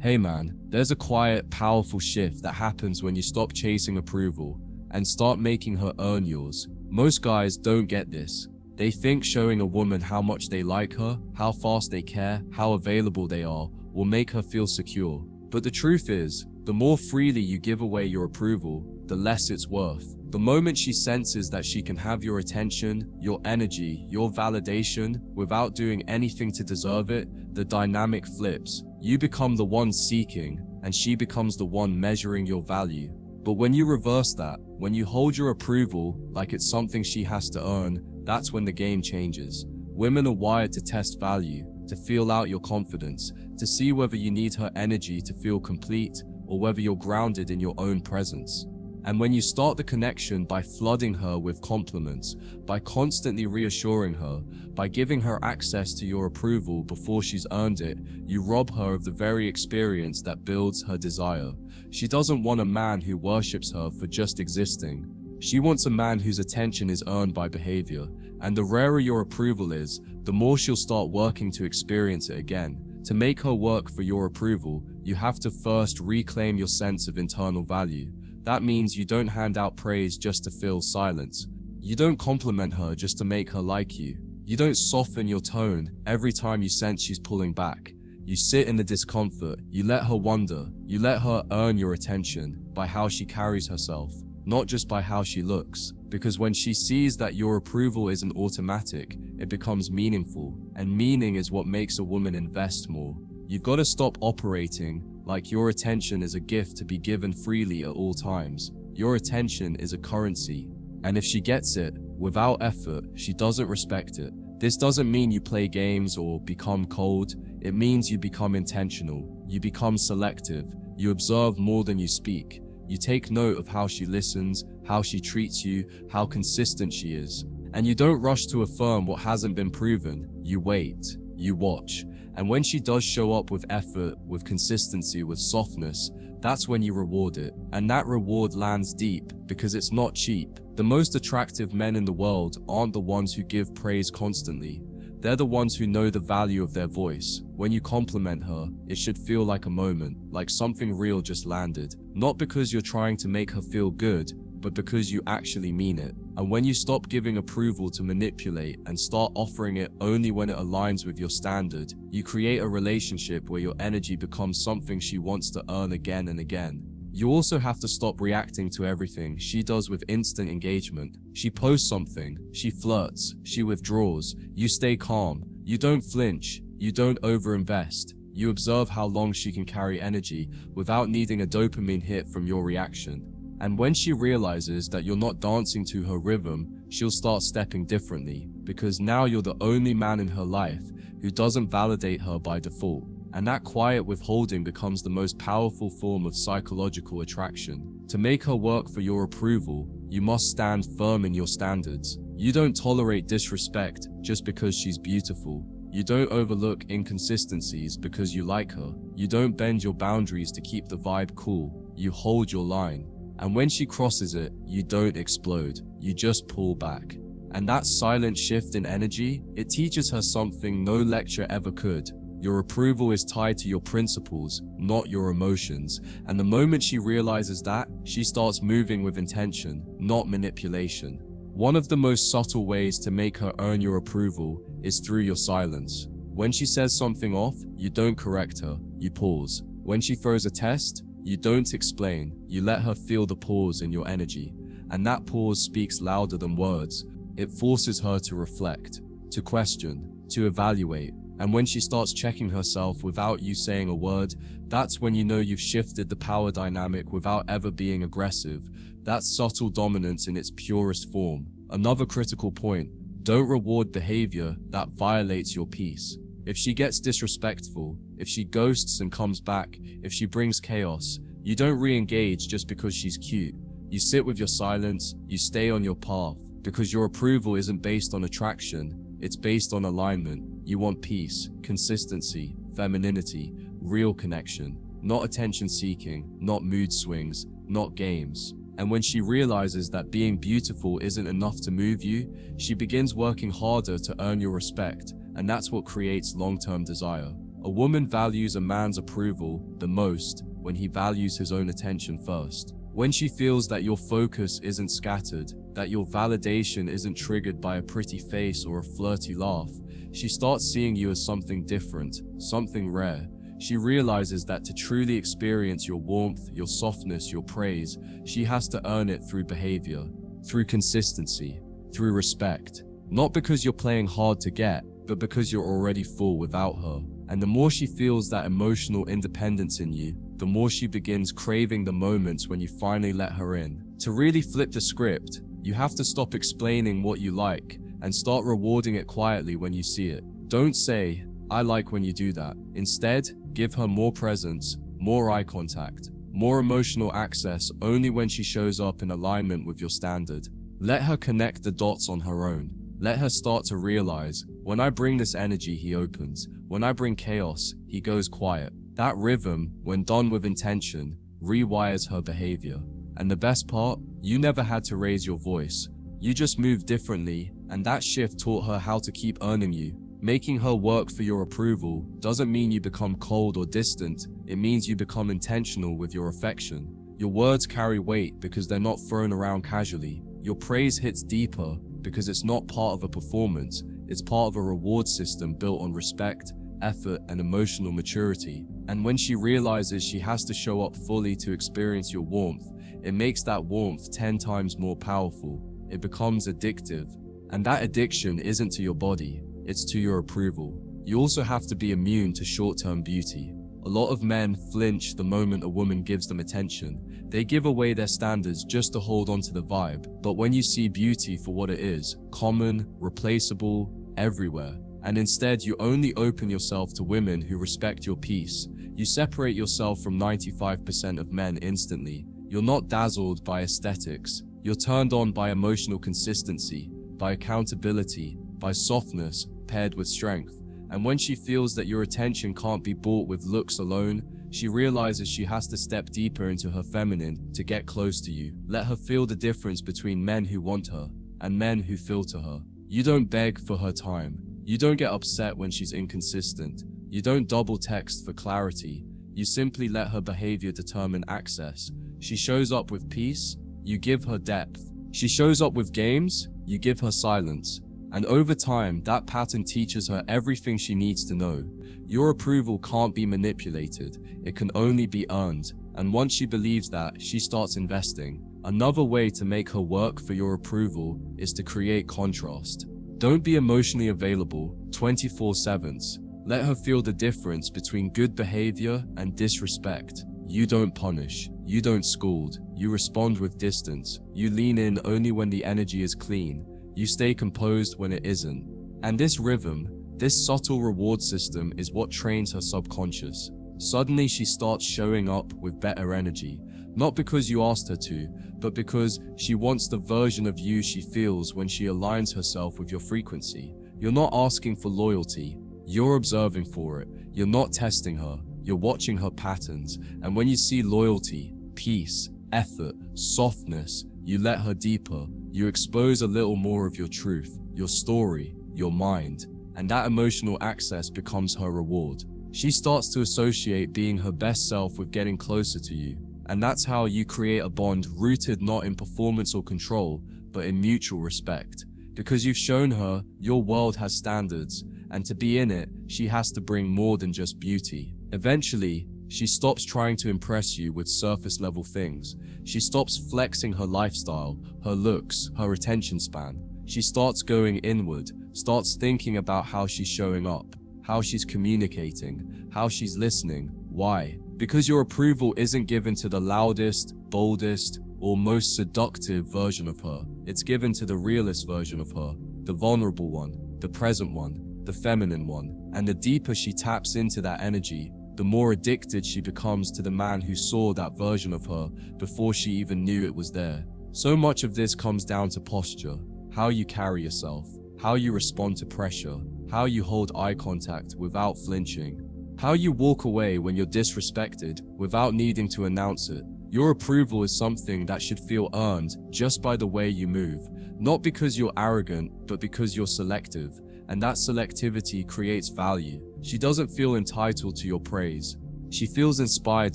Hey man, there's a quiet, powerful shift that happens when you stop chasing approval and start making her earn yours. Most guys don't get this. They think showing a woman how much they like her, how fast they care, how available they are, will make her feel secure. But the truth is, the more freely you give away your approval, the less it's worth. The moment she senses that she can have your attention, your energy, your validation, without doing anything to deserve it, the dynamic flips. You become the one seeking, and she becomes the one measuring your value. But when you reverse that, when you hold your approval like it's something she has to earn, that's when the game changes. Women are wired to test value, to feel out your confidence, to see whether you need her energy to feel complete or whether you're grounded in your own presence. And when you start the connection by flooding her with compliments, by constantly reassuring her, by giving her access to your approval before she's earned it, you rob her of the very experience that builds her desire. She doesn't want a man who worships her for just existing. She wants a man whose attention is earned by behavior. And the rarer your approval is, the more she'll start working to experience it again. To make her work for your approval, you have to first reclaim your sense of internal value. That means you don't hand out praise just to fill silence. You don't compliment her just to make her like you. You don't soften your tone every time you sense she's pulling back. You sit in the discomfort, you let her wonder, you let her earn your attention by how she carries herself, not just by how she looks. Because when she sees that your approval isn't automatic, it becomes meaningful, and meaning is what makes a woman invest more. You've got to stop operating like your attention is a gift to be given freely at all times. Your attention is a currency, and if she gets it without effort, she doesn't respect it. This doesn't mean you play games or become cold. It means you become intentional, you become selective, you observe more than you speak. You take note of how she listens, how she treats you, how consistent she is. And you don't rush to affirm what hasn't been proven. You wait, you watch. And when she does show up with effort, with consistency, with softness, that's when you reward it. And that reward lands deep because it's not cheap. The most attractive men in the world aren't the ones who give praise constantly. They're the ones who know the value of their voice. When you compliment her, it should feel like a moment, like something real just landed. Not because you're trying to make her feel good, but because you actually mean it. And when you stop giving approval to manipulate and start offering it only when it aligns with your standard, you create a relationship where your energy becomes something she wants to earn again and again. You also have to stop reacting to everything she does with instant engagement. She posts something, she flirts, she withdraws. You stay calm, you don't flinch, you don't overinvest. You observe how long she can carry energy without needing a dopamine hit from your reaction. And when she realizes that you're not dancing to her rhythm, she'll start stepping differently, because now you're the only man in her life who doesn't validate her by default. And that quiet withholding becomes the most powerful form of psychological attraction. To make her work for your approval, you must stand firm in your standards. You don't tolerate disrespect just because she's beautiful. You don't overlook inconsistencies because you like her. You don't bend your boundaries to keep the vibe cool. You hold your line. And when she crosses it, you don't explode. You just pull back. And that silent shift in energy, it teaches her something no lecture ever could. Your approval is tied to your principles, not your emotions. And the moment she realizes that, she starts moving with intention, not manipulation. One of the most subtle ways to make her earn your approval is through your silence. When she says something off, you don't correct her, you pause. When she throws a test, you don't explain, you let her feel the pause in your energy. And that pause speaks louder than words. It forces her to reflect, to question, to evaluate. And when she starts checking herself without you saying a word, that's when you know you've shifted the power dynamic without ever being aggressive. That's subtle dominance in its purest form. Another critical point, don't reward behavior that violates your peace. If she gets disrespectful, if she ghosts and comes back, if she brings chaos, you don't re-engage just because she's cute. You sit with your silence, you stay on your path, because your approval isn't based on attraction, it's based on alignment. You want peace, consistency, femininity, real connection, not attention seeking, not mood swings, not games. And when she realizes that being beautiful isn't enough to move you, she begins working harder to earn your respect, and that's what creates long-term desire. A woman values a man's approval the most when he values his own attention first. When she feels that your focus isn't scattered, that your validation isn't triggered by a pretty face or a flirty laugh, she starts seeing you as something different, something rare. She realizes that to truly experience your warmth, your softness, your praise, she has to earn it through behavior, through consistency, through respect. Not because you're playing hard to get, but because you're already full without her. And the more she feels that emotional independence in you, the more she begins craving the moments when you finally let her in. To really flip the script, you have to stop explaining what you like and start rewarding it quietly when you see it. Don't say, "I like when you do that." Instead, give her more presence, more eye contact, more emotional access only when she shows up in alignment with your standard. Let her connect the dots on her own. Let her start to realize, when I bring this energy, he opens. When I bring chaos, he goes quiet. That rhythm, when done with intention, rewires her behavior. And the best part, you never had to raise your voice. You just moved differently, and that shift taught her how to keep earning you. Making her work for your approval doesn't mean you become cold or distant. It means you become intentional with your affection. Your words carry weight because they're not thrown around casually. Your praise hits deeper because it's not part of a performance. It's part of a reward system built on respect, effort, and emotional maturity. And when she realizes she has to show up fully to experience your warmth, it makes that warmth 10 times more powerful. It becomes addictive. And that addiction isn't to your body, it's to your approval. You also have to be immune to short-term beauty. A lot of men flinch the moment a woman gives them attention. They give away their standards just to hold on to the vibe. But when you see beauty for what it is, common, replaceable, everywhere, and instead you only open yourself to women who respect your peace, you separate yourself from 95% of men instantly. You're not dazzled by aesthetics. You're turned on by emotional consistency, by accountability, by softness paired with strength. And when she feels that your attention can't be bought with looks alone, she realizes she has to step deeper into her feminine to get close to you. Let her feel the difference between men who want her and men who filter her. You don't beg for her time. You don't get upset when she's inconsistent. You don't double text for clarity. You simply let her behavior determine access. She shows up with peace, you give her depth. She shows up with games, you give her silence. And over time, that pattern teaches her everything she needs to know. Your approval can't be manipulated, it can only be earned. And once she believes that, she starts investing. Another way to make her work for your approval is to create contrast. Don't be emotionally available 24/7. Let her feel the difference between good behavior and disrespect. You don't punish, you don't scold, you respond with distance. You lean in only when the energy is clean. You stay composed when it isn't. And this rhythm, this subtle reward system is what trains her subconscious. Suddenly she starts showing up with better energy, not because you asked her to, but because she wants the version of you she feels when she aligns herself with your frequency. You're not asking for loyalty, you're observing for it. You're not testing her, you're watching her patterns. And when you see loyalty, peace, effort, softness, you let her deeper. You expose a little more of your truth, your story, your mind, and that emotional access becomes her reward. She starts to associate being her best self with getting closer to you. And that's how you create a bond rooted not in performance or control, but in mutual respect. Because you've shown her your world has standards, and to be in it, she has to bring more than just beauty. Eventually, she stops trying to impress you with surface level things. She stops flexing her lifestyle, her looks, her attention span. She starts going inward, starts thinking about how she's showing up, how she's communicating, how she's listening. Why? Because your approval isn't given to the loudest, boldest, or most seductive version of her. It's given to the realest version of her, the vulnerable one, the present one, the feminine one. And the deeper she taps into that energy, the more addicted she becomes to the man who saw that version of her before she even knew it was there. So much of this comes down to posture, how you carry yourself, how you respond to pressure, how you hold eye contact without flinching, how you walk away when you're disrespected without needing to announce it. Your approval is something that should feel earned just by the way you move, not because you're arrogant, but because you're selective, and that selectivity creates value. She doesn't feel entitled to your praise. She feels inspired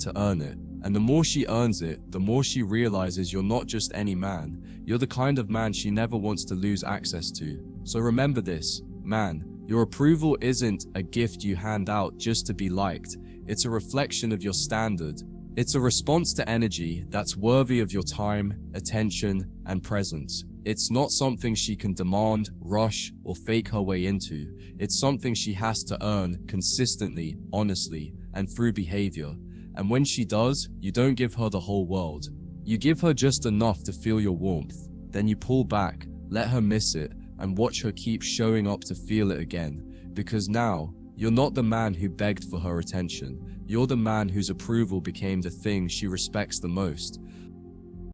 to earn it. And the more she earns it, the more she realizes you're not just any man. You're the kind of man she never wants to lose access to. So remember this, man, your approval isn't a gift you hand out just to be liked. It's a reflection of your standard. It's a response to energy that's worthy of your time, attention, and presence. It's not something she can demand, rush, or fake her way into. It's something she has to earn consistently, honestly, and through behavior. And when she does, you don't give her the whole world. You give her just enough to feel your warmth. Then you pull back, let her miss it, and watch her keep showing up to feel it again. Because now, you're not the man who begged for her attention. You're the man whose approval became the thing she respects the most.